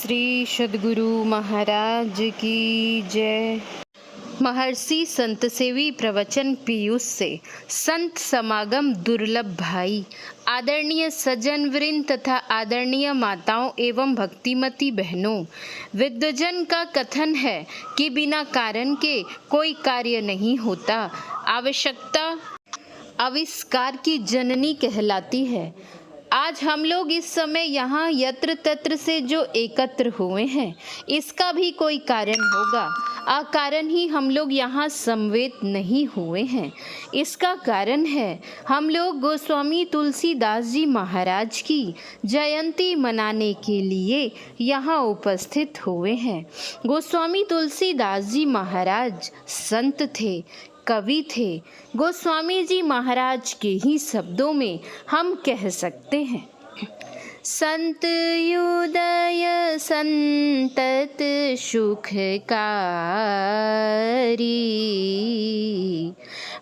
श्री सद्गुरु महाराज की जय। महर्षि संत सेवी प्रवचन पीयूष से संत समागम दुर्लभ भाई। आदरणीय सज्जन वृंद तथा आदरणीय माताओं एवं भक्तिमती बहनों, विद्वजन का कथन है कि बिना कारण के कोई कार्य नहीं होता। आवश्यकता आविष्कार की जननी कहलाती है। आज हम लोग इस समय यहाँ यत्र तत्र से जो एकत्र हुए हैं, इसका भी कोई कारण होगा। अकारण ही हम लोग यहाँ समवेत नहीं हुए हैं। इसका कारण है हम लोग गोस्वामी तुलसीदास जी महाराज की जयंती मनाने के लिए यहाँ उपस्थित हुए हैं। गोस्वामी तुलसीदास जी महाराज संत थे, कवि थे। गोस्वामी जी महाराज के ही शब्दों में हम कह सकते हैं, संत उदय संतत सुखकारी,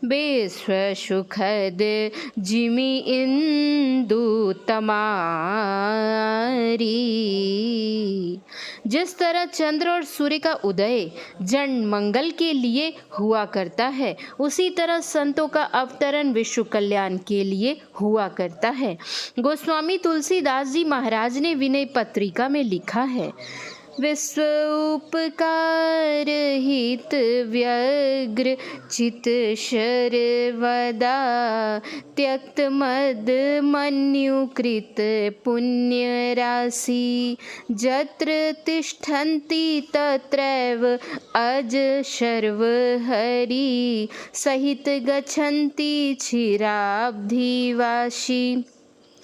विश्व सुखद जिमि इंदु तमारी। जिस तरह चंद्र और सूर्य का उदय जन मंगल के लिए हुआ करता है, उसी तरह संतों का अवतरण विश्व कल्याण के लिए हुआ करता है। गोस्वामी तुलसीदास जी महाराज ने विनय पत्रिका में लिखा है, विश्व उपकार हित व्यग्र चित सर्वदा, त्यक्त मद मन्युकृत पुण्य राशि, जत्र तिष्ठन्ति तत्रैव अज सर्व हरि, सहित गच्छन्ति क्षीराब्धिवासी।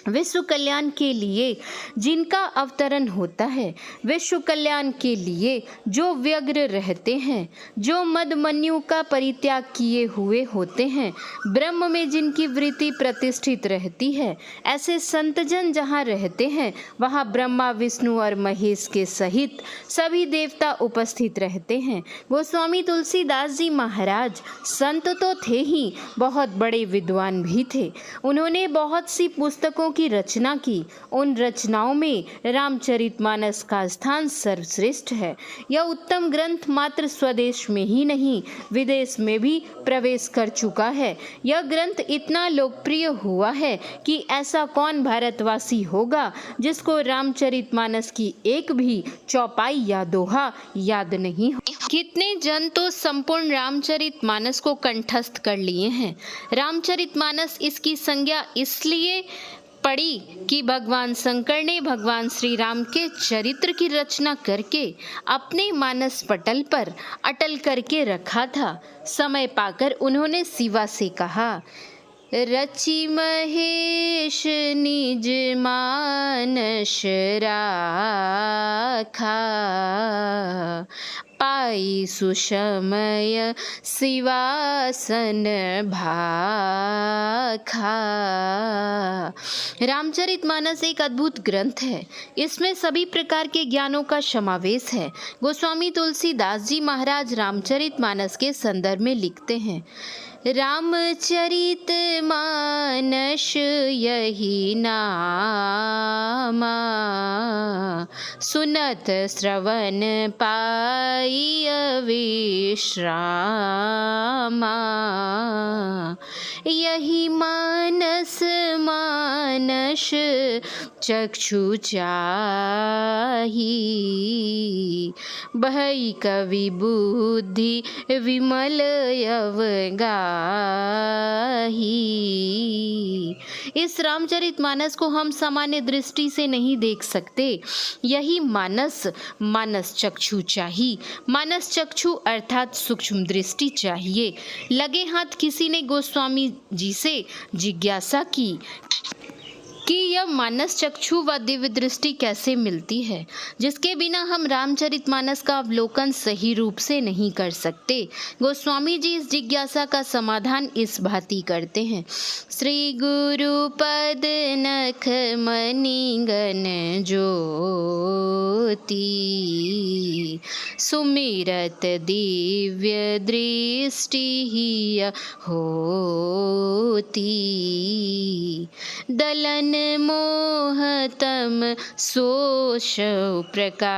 विश्व कल्याण के लिए जिनका अवतरण होता है, विश्व कल्याण के लिए जो व्यग्र रहते हैं, जो मदमन्यु का परित्याग किए हुए होते हैं, ब्रह्म में जिनकी वृत्ति प्रतिष्ठित रहती है, ऐसे संतजन जहाँ रहते हैं वहाँ ब्रह्मा विष्णु और महेश के सहित सभी देवता उपस्थित रहते हैं। गोस्वामी तुलसीदास जी महाराज संत तो थे ही, बहुत बड़े विद्वान भी थे। उन्होंने बहुत सी पुस्तकों की रचना की। उन रचनाओं में रामचरितमानस का स्थान सर्वश्रेष्ठ है। यह उत्तम ग्रंथ मात्र स्वदेश में ही नहीं, विदेश में भी प्रवेश कर चुका है। यह ग्रंथ इतना लोकप्रिय हुआ है कि ऐसा कौन भारतवासी होगा जिसको रामचरितमानस की एक भी चौपाई या दोहा याद नहीं हो। कितने जन तो संपूर्ण रामचरितमानस को कंठस्थ कर लिए हैं। रामचरितमानस इसकी संज्ञा इसलिए पड़ी कि भगवान शंकर ने भगवान श्री राम के चरित्र की रचना करके अपने मानस पटल पर अटल करके रखा था। समय पाकर उन्होंने शिवा से कहा, रचि महेश निज मानस राखा, पाई सुषमय शिवासन भाखा। रामचरितमानस एक अद्भुत ग्रंथ है। इसमें सभी प्रकार के ज्ञानों का समावेश है। गोस्वामी तुलसीदास जी महाराज रामचरितमानस के संदर्भ में लिखते हैं, रामचरित मानस यही नामा, सुनत श्रवण पाई विश्रामा, यही मानस मानस चक्षु चाही, भई कवि बुद्धि विमल अवगाही। इस रामचरितमानस को हम सामान्य दृष्टि से नहीं देख सकते। यही मानस चक्षु चाहिए। मानस चक्षु अर्थात सूक्ष्म दृष्टि चाहिए। लगे हाथ किसी ने गोस्वामी जी से जिज्ञासा की कि यह मानस चक्षु व दिव्य दृष्टि कैसे मिलती है, जिसके बिना हम रामचरितमानस का अवलोकन सही रूप से नहीं कर सकते। गोस्वामी जी इस जिज्ञासा का समाधान इस भांति करते हैं, श्री गुरु पद नख मणि गण ज्योति, सुमिरत दिव्य दृष्टि होती। दलन मोहतम सोष प्रकाशु,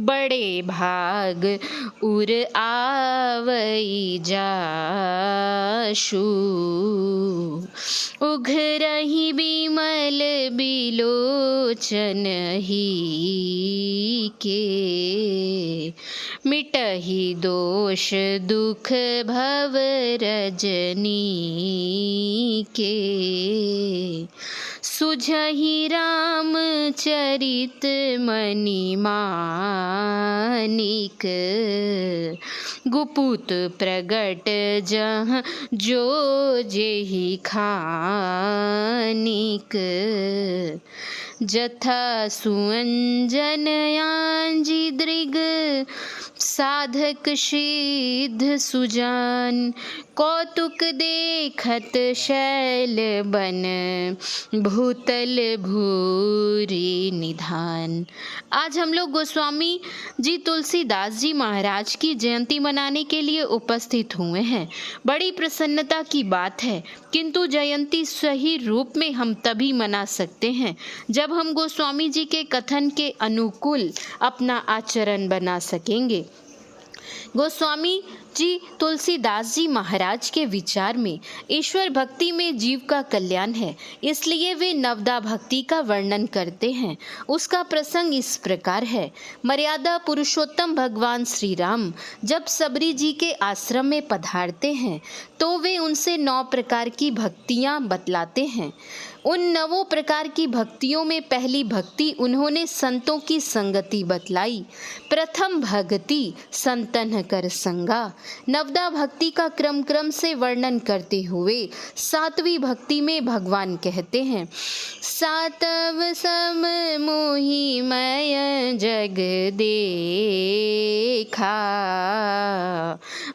बड़े भाग उर आवई जाशु। उघरहि बिमल बिलोचन ही के, मिटहि दोष दुख भव रजनी के। सुझहि राम चरित मनि मानिक, गुपुत प्रगट जहाँ जो जेहि खानिक। जथा सुअंजन यांजी दृग, साधक सिद्ध सुजान। कौतुक देखत शैल बन, भूतल भूरि निधान। आज हम लोग गोस्वामी जी तुलसीदास जी महाराज की जयंती मनाने के लिए उपस्थित हुए हैं। बड़ी प्रसन्नता की बात है, किंतु जयंती सही रूप में हम तभी मना सकते हैं जब हम गोस्वामी जी के कथन के अनुकूल अपना आचरण बना सकेंगे। गोस्वामी जी तुलसीदास जी महाराज के विचार में ईश्वर भक्ति में जीव का कल्याण है, इसलिए वे नवदा भक्ति का वर्णन करते हैं। उसका प्रसंग इस प्रकार है। मर्यादा पुरुषोत्तम भगवान श्री राम जब सबरी जी के आश्रम में पधारते हैं तो वे उनसे 9 प्रकार की भक्तियाँ बतलाते हैं। उन 9 प्रकार की भक्तियों में पहली भक्ति उन्होंने संतों की संगति बतलाई। प्रथम भक्ति संतन कर संगा। नवदा भक्ति का क्रम से वर्णन करते हुए 7वीं भक्ति में भगवान कहते हैं, सातव सम मोहि मय जग देखा,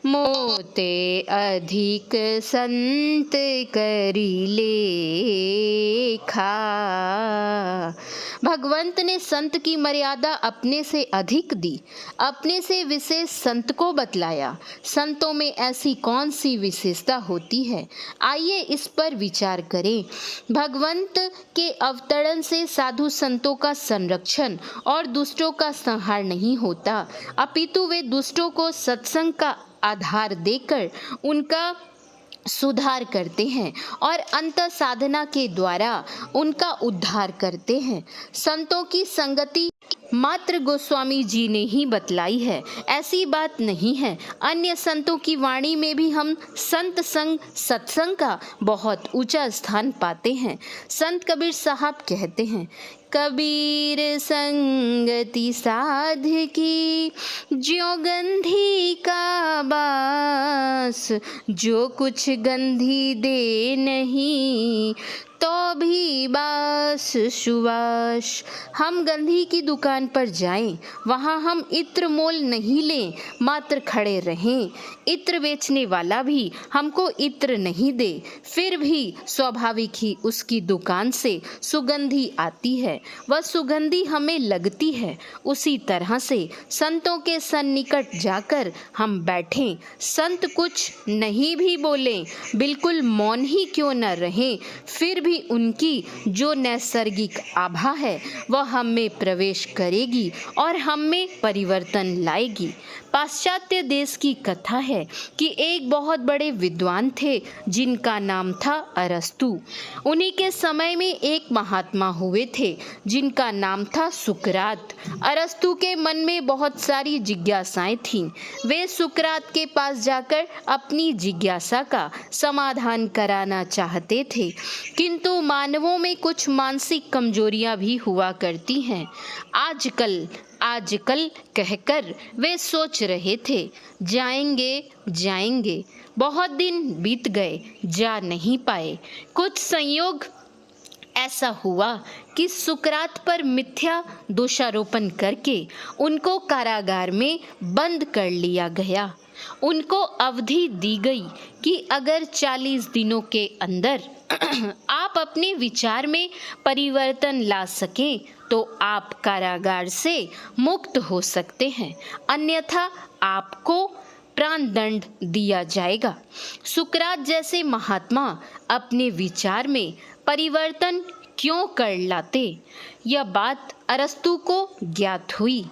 मोते अधिक संत करी लेखा। भगवंत ने संत की मर्यादा अपने से अधिक दी, अपने से विशेष संत को बतलाया। संतों में ऐसी कौन सी विशेषता होती है, आइए इस पर विचार करें। भगवंत के अवतरण से साधु संतों का संरक्षण और दुष्टों का संहार नहीं होता, अपितु वे दुष्टों को सत्संग का आधार देकर उनका सुधार करते हैं और अंत साधना के द्वारा उनका उद्धार करते हैं। संतों की संगति मात्र गोस्वामी जी ने ही बतलाई है, ऐसी बात नहीं है। अन्य संतों की वाणी में भी हम संत संग सत्संग का बहुत ऊंचा स्थान पाते हैं। संत कबीर साहब कहते हैं, कबीर संगति साध की ज्यों गंधी का बास, जो कुछ गंधी दे नहीं तो भी बास सुवास। हम गंधी की दुकान पर जाएं, वहाँ हम इत्र मोल नहीं लें, मात्र खड़े रहें। इत्र बेचने वाला भी हमको इत्र नहीं दे, फिर भी स्वाभाविक ही उसकी दुकान से सुगंधी आती है, वह सुगंधी हमें लगती है। उसी तरह से संतों के सन्निकट जाकर हम बैठें, संत कुछ नहीं भी बोलें, बिल्कुल मौन ही क्यों न रहें, फिर भी उनकी जो नैसर्गिक आभा है वह हम में प्रवेश करेगी और हम में परिवर्तन लाएगी। पाश्चात्य देश की कथा है कि एक बहुत बड़े विद्वान थे जिनका नाम था अरस्तु। उन्हीं के समय में एक महात्मा हुए थे जिनका नाम था सुकरात। अरस्तु के मन में बहुत सारी जिज्ञासाएं थीं। वे सुकरात के पास जाकर अपनी जिज्ञासा का समाधान कराना चाहते थे, किंतु मानवों में कुछ मानसिक कमजोरियां भी हुआ करती हैं। आजकल कहकर वे सोच रहे थे, जाएंगे। बहुत दिन बीत गए, जा नहीं पाए। कुछ संयोग ऐसा हुआ कि सुकरात पर मिथ्या दोषारोपण करके उनको कारागार में बंद कर लिया गया। उनको अवधि दी गई कि अगर 40 दिनों के अंदर आप अपने विचार में परिवर्तन ला सकें तो आप कारागार से मुक्त हो सकते हैं, अन्यथा आपको प्राण दंड दिया जाएगा। सुकरात जैसे महात्मा अपने विचार में परिवर्तन क्यों कर लाते? यह बात अरस्तु को ज्ञात हुई।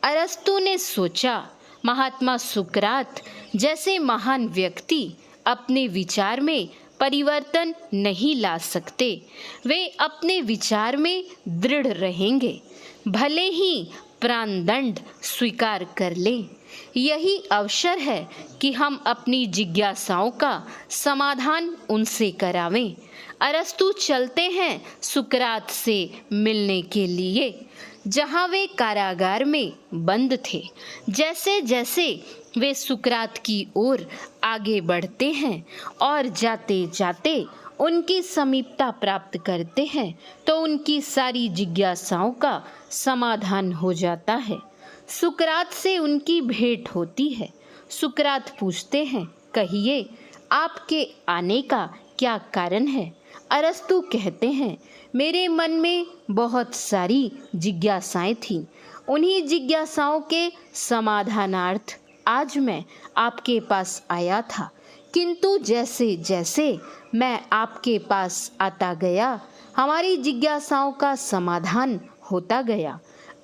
अरस्तु ने सोचा, महात्मा सुकरात जैसे महान व्यक्ति अपने विचार में परिवर्तन नहीं ला सकते। वे अपने विचार में दृढ़ रहेंगे, भले ही प्राणदंड स्वीकार कर लें। यही अवसर है कि हम अपनी जिज्ञासाओं का समाधान उनसे करावें। अरस्तु चलते हैं सुकरात से मिलने के लिए, जहाँ वे कारागार में बंद थे। जैसे जैसे वे सुकरात की ओर आगे बढ़ते हैं और जाते जाते उनकी समीपता प्राप्त करते हैं, तो उनकी सारी जिज्ञासाओं का समाधान हो जाता है। सुकरात से उनकी भेंट होती है। सुकरात पूछते हैं, कहिए आपके आने का क्या कारण है? अरस्तु कहते हैं, मेरे मन में बहुत सारी जिज्ञासाएं थीं। उन्हीं जिज्ञासाओं के समाधानार्थ आज मैं आपके पास आया था, किंतु जैसे जैसे मैं आपके पास आता गया, हमारी जिज्ञासाओं का समाधान होता गया।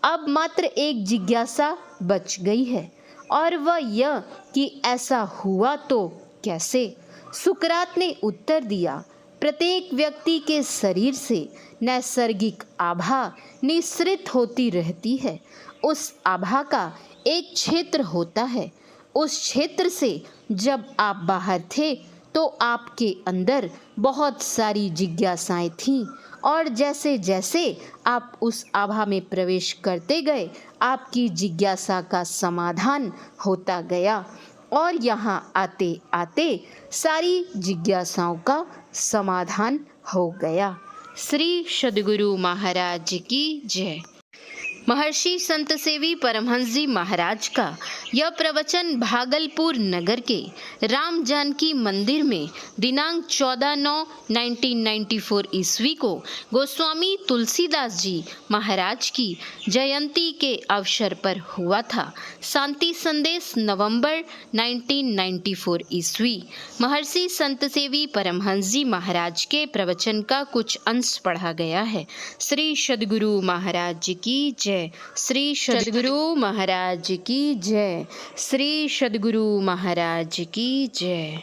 अब मात्र एक जिज्ञासा बच गई है, और वह यह कि ऐसा हुआ तो कैसे? सुकरात ने उत्तर दिया, प्रत्येक व्यक्ति के शरीर से नैसर्गिक आभा निस्सृत होती रहती है। उस आभा का एक क्षेत्र होता है। उस क्षेत्र से जब आप बाहर थे तो आपके अंदर बहुत सारी जिज्ञासाएं थीं, और जैसे जैसे आप उस आभा में प्रवेश करते गए, आपकी जिज्ञासा का समाधान होता गया, और यहाँ आते आते सारी जिज्ञासाओं का समाधान हो गया। श्री सद्गुरु महाराज की जय। महर्षि संत सेवी परमहंस जी महाराज का यह प्रवचन भागलपुर नगर के राम जानकी मंदिर में दिनांक 14/9/1994 ईस्वी को गोस्वामी तुलसीदास जी महाराज की जयंती के अवसर पर हुआ था। शांति संदेश नवंबर 1994 ईस्वी। महर्षि संत सेवी परमहंस जी महाराज के प्रवचन का कुछ अंश पढ़ा गया है। श्री सद्गुरु महाराज की जय। श्री सद्गुरु महाराज की जय। श्री सद्गुरु महाराज की जय।